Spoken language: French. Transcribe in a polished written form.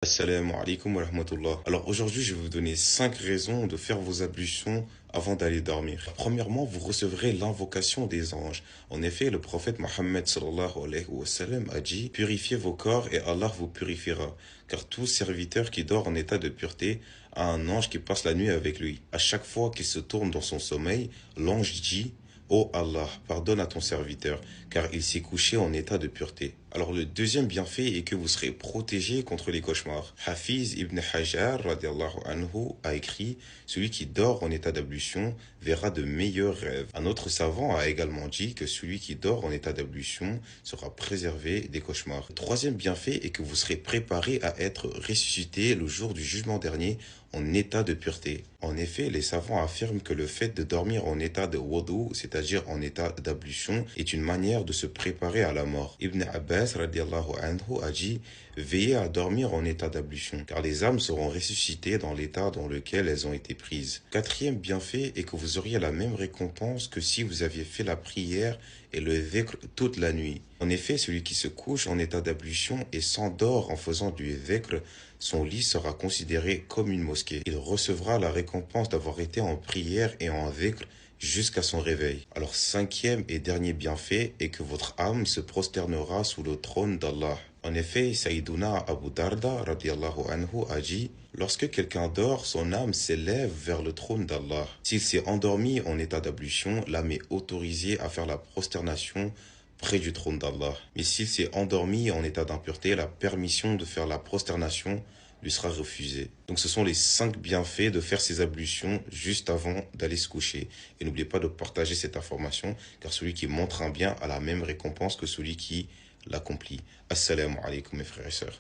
Assalamu alaikum wa rahmatullah. Alors aujourd'hui, je vais vous donner 5 raisons de faire vos ablutions avant d'aller dormir. Premièrement, vous recevrez l'invocation des anges. En effet, le prophète Mohammed sallallahu alayhi wa sallam a dit: purifiez vos corps et Allah vous purifiera. Car tout serviteur qui dort en état de pureté a un ange qui passe la nuit avec lui. À chaque fois qu'il se tourne dans son sommeil, l'ange dit: Ô Allah, pardonne à ton serviteur, car il s'est couché en état de pureté. Alors le deuxième bienfait est que vous serez protégé contre les cauchemars. Hafiz ibn Hajar radiallahu anhu a écrit: celui qui dort en état d'ablution verra de meilleurs rêves. Un autre savant a également dit que celui qui dort en état d'ablution sera préservé des cauchemars. Le troisième bienfait est que vous serez préparé à être ressuscité le jour du jugement dernier en état de pureté. En effet, les savants affirment que le fait de dormir en état de wudu, c'est-à-dire en état d'ablution, est une manière de se préparer à la mort. Ibn Abbas radiallahu anhu a dit: veillez à dormir en état d'ablution, car les âmes seront ressuscitées dans l'état dans lequel elles ont été prises. Quatrième bienfait est que vous auriez la même récompense que si vous aviez fait la prière et le dhikr toute la nuit. En effet, celui qui se couche en état d'ablution et s'endort en faisant du dhikr, son lit sera considéré comme une mosquée. Il recevra la récompense d'avoir été en prière et en dhikr jusqu'à son réveil. Alors, cinquième et dernier bienfait est que votre âme se prosternera sous le trône d'Allah. En effet, Sayyiduna Abu Darda radiallahu anhu a dit: lorsque quelqu'un dort, son âme s'élève vers le trône d'Allah. S'il s'est endormi en état d'ablution, l'âme est autorisée à faire la prosternation près du trône d'Allah. Mais s'il s'est endormi en état d'impureté, la permission de faire la prosternation lui sera refusée. Donc ce sont les 5 bienfaits de faire ces ablutions juste avant d'aller se coucher. Et n'oubliez pas de partager cette information, car celui qui montre un bien a la même récompense que celui qui l'accomplit. Assalamu alaikum mes frères et sœurs.